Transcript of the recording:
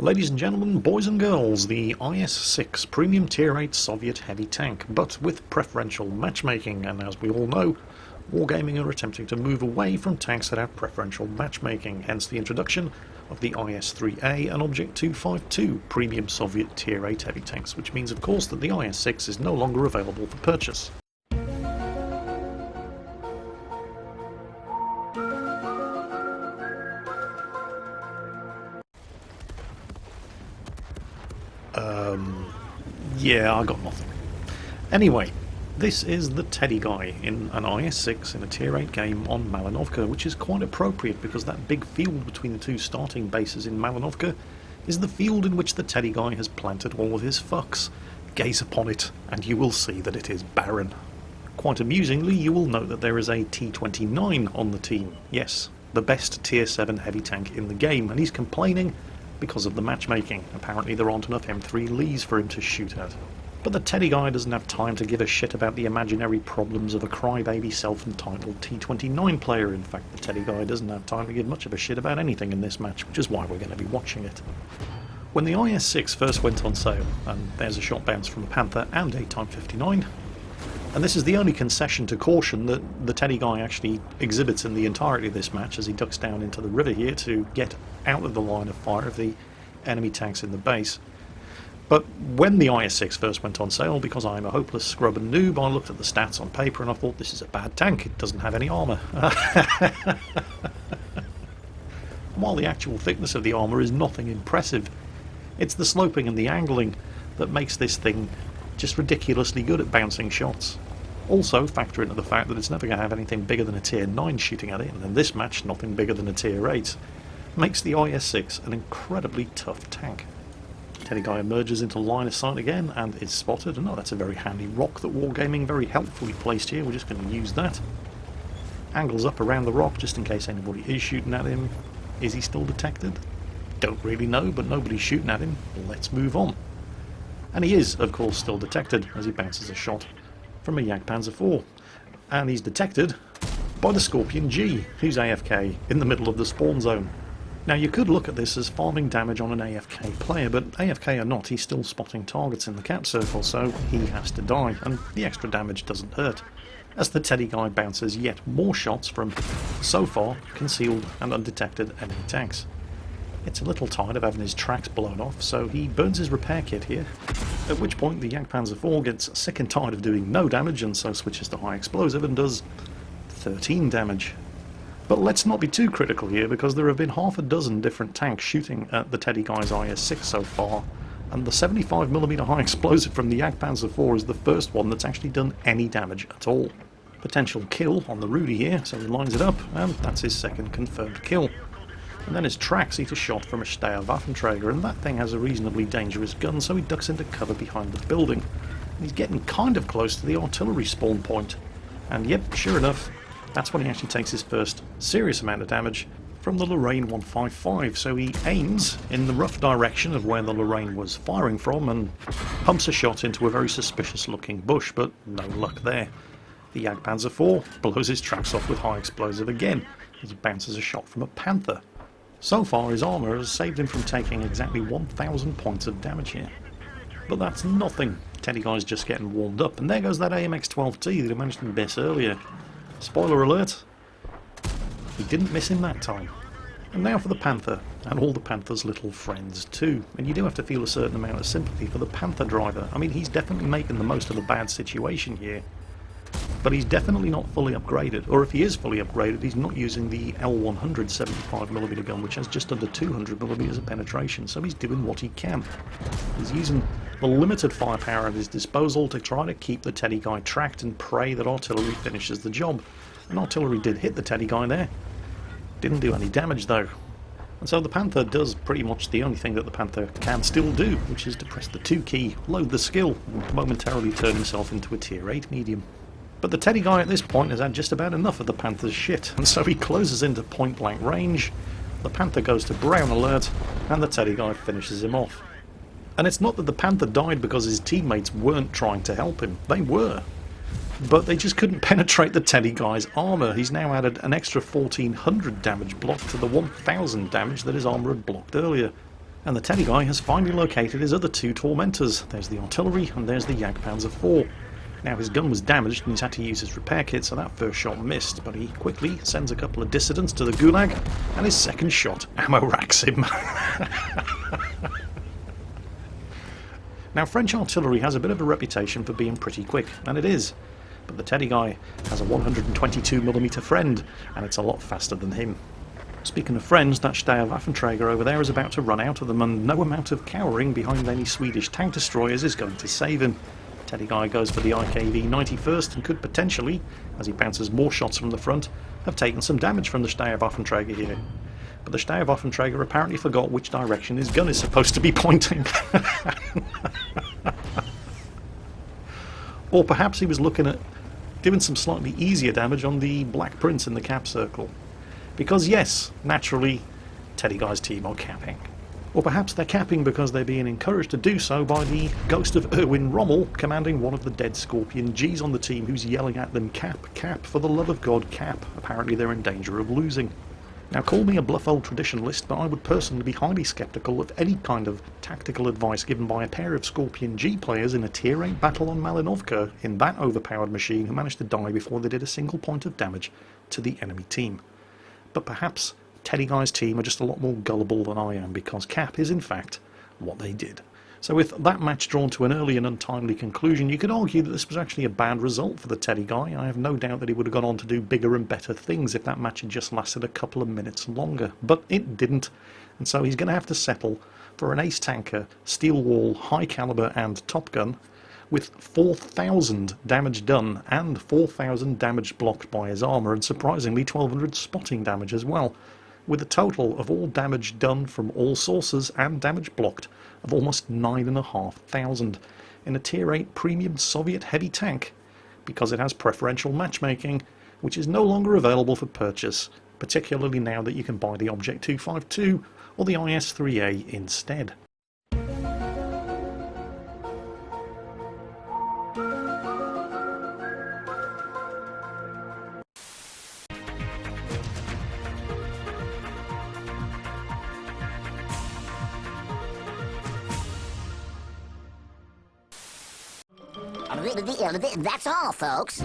Ladies and gentlemen, boys and girls, the IS-6 Premium Tier 8 Soviet heavy tank, but with preferential matchmaking, and as we all know, Wargaming are attempting to move away from tanks that have preferential matchmaking, hence the introduction of the IS-3A and Object 252 Premium Soviet Tier 8 heavy tanks, which means of course that the IS-6 is no longer available for purchase. Yeah, I got nothing. Anyway, this is the Teddy Guy in an IS-6 in a Tier 8 game on Malinovka, which is quite appropriate because that big field between the two starting bases in Malinovka is the field in which the Teddy Guy has planted all of his fucks. Gaze upon it, and you will see that it is barren. Quite amusingly, you will note that there is a T-29 on the team. Yes, the best Tier 7 heavy tank in the game, and he's complaining because of the matchmaking. Apparently there aren't enough M3 Lees for him to shoot at. But the Teddy Guy doesn't have time to give a shit about the imaginary problems of a crybaby self-entitled T-29 player. In fact, the Teddy Guy doesn't have time to give much of a shit about anything in this match, which is why we're going to be watching it. When the IS-6 first went on sale, and there's a shot bounce from a Panther and a Type 59, and this is the only concession to caution that the Teddy Guy actually exhibits in the entirety of this match as he ducks down into the river here to get out of the line of fire of the enemy tanks in the base. But when the IS-6 first went on sale, because I'm a hopeless scrub and noob, I looked at the stats on paper and I thought, this is a bad tank, it doesn't have any armour. While the actual thickness of the armour is nothing impressive, it's the sloping and the angling that makes this thing just ridiculously good at bouncing shots. Also factor into the fact that it's never going to have anything bigger than a Tier 9 shooting at it, and in this match nothing bigger than a Tier 8. Makes the IS-6 an incredibly tough tank. Teddy Guy emerges into line of sight again and is spotted, and that's a very handy rock that Wargaming very helpfully placed here. We're just going to use that. Angles up around the rock just in case anybody is shooting at him. Is he still detected? Don't really know, but nobody's shooting at him. Let's move on. And he is, of course, still detected as he bounces a shot from a Jagdpanzer IV. And he's detected by the Scorpion G, who's AFK in the middle of the spawn zone. Now you could look at this as farming damage on an AFK player, but AFK or not, he's still spotting targets in the cap circle, so he has to die, and the extra damage doesn't hurt, as the Teddy Guy bounces yet more shots from, so far, concealed and undetected enemy tanks. It's a little tired of having his tracks blown off, so he burns his repair kit here, at which point the Jagdpanzer IV gets sick and tired of doing no damage and so switches to high explosive and does 13 damage. But let's not be too critical here, because there have been half a dozen different tanks shooting at the Teddy Guy's IS-6 so far, and the 75mm high explosive from the Jagdpanzer IV is the first one that's actually done any damage at all. Potential kill on the Rudy here, so he lines it up, and that's his second confirmed kill. And then his tracks eat a shot from a Steyr Waffenträger, and that thing has a reasonably dangerous gun, so he ducks into cover behind the building. And he's getting kind of close to the artillery spawn point. And yep, sure enough, that's when he actually takes his first serious amount of damage from the Lorraine 155, so he aims in the rough direction of where the Lorraine was firing from and pumps a shot into a very suspicious looking bush, but no luck there. The Jagdpanzer IV blows his tracks off with high explosive again as he bounces a shot from a Panther. So far his armour has saved him from taking exactly 1,000 points of damage here. But that's nothing. Teddy Guy's just getting warmed up, and there goes that AMX-12T that I managed to miss earlier. Spoiler alert, he didn't miss him that time. And now for the Panther, and all the Panther's little friends too. And you do have to feel a certain amount of sympathy for the Panther driver. I mean, he's definitely making the most of a bad situation here. But he's definitely not fully upgraded, or if he is fully upgraded, he's not using the L100 75mm gun, which has just under 200mm of penetration, so he's doing what he can. He's using the limited firepower at his disposal to try to keep the Teddy Guy tracked and pray that artillery finishes the job. And artillery did hit the Teddy Guy there. Didn't do any damage though. And so the Panther does pretty much the only thing that the Panther can still do, which is to press the 2 key, load the skill, and momentarily turn himself into a Tier 8 medium. But the Teddy Guy at this point has had just about enough of the Panther's shit, and so he closes into point blank range. The Panther goes to brown alert, and the Teddy Guy finishes him off. And it's not that the Panther died because his teammates weren't trying to help him. They were. But they just couldn't penetrate the Teddy Guy's armour. He's now added an extra 1,400 damage block to the 1,000 damage that his armour had blocked earlier. And the Teddy Guy has finally located his other two tormentors. There's the artillery and there's the Jagdpanzer IV. Now his gun was damaged and he's had to use his repair kit, so that first shot missed, but he quickly sends a couple of dissidents to the gulag and his second shot ammo racks him. Now French artillery has a bit of a reputation for being pretty quick, and it is, but the Teddy Guy has a 122mm friend, and it's a lot faster than him. Speaking of friends, that Steyr-Waffenträger over there is about to run out of them, and no amount of cowering behind any Swedish tank destroyers is going to save him. Teddy Guy goes for the IKV-90 first and could potentially, as he bounces more shots from the front, have taken some damage from the Steyr-Waffenträger here. But the Steyr-Waffenträger apparently forgot which direction his gun is supposed to be pointing. Or perhaps he was looking at doing some slightly easier damage on the Black Prince in the cap circle. Because yes, naturally, Teddy Guy's team are capping. Or perhaps they're capping because they're being encouraged to do so by the ghost of Erwin Rommel commanding one of the dead Scorpion Gs on the team, who's yelling at them, "Cap, cap, for the love of God, cap." Apparently they're in danger of losing. Now call me a bluff old traditionalist, but I would personally be highly sceptical of any kind of tactical advice given by a pair of Scorpion G players in a tier 8 battle on Malinovka in that overpowered machine who managed to die before they did a single point of damage to the enemy team. But perhaps Teddy Guy's team are just a lot more gullible than I am, because cap is in fact what they did. So with that match drawn to an early and untimely conclusion, you could argue that this was actually a bad result for the Teddy Guy. I have no doubt that he would have gone on to do bigger and better things if that match had just lasted a couple of minutes longer. But it didn't, and so he's going to have to settle for an ace tanker, steel wall, high caliber and top gun, with 4,000 damage done and 4,000 damage blocked by his armour, and surprisingly 1,200 spotting damage as well, with a total of all damage done from all sources and damage blocked of almost 9,500 in a tier 8 premium Soviet heavy tank, because it has preferential matchmaking, which is no longer available for purchase, particularly now that you can buy the Object 252 or the IS-3A instead. That's all, folks.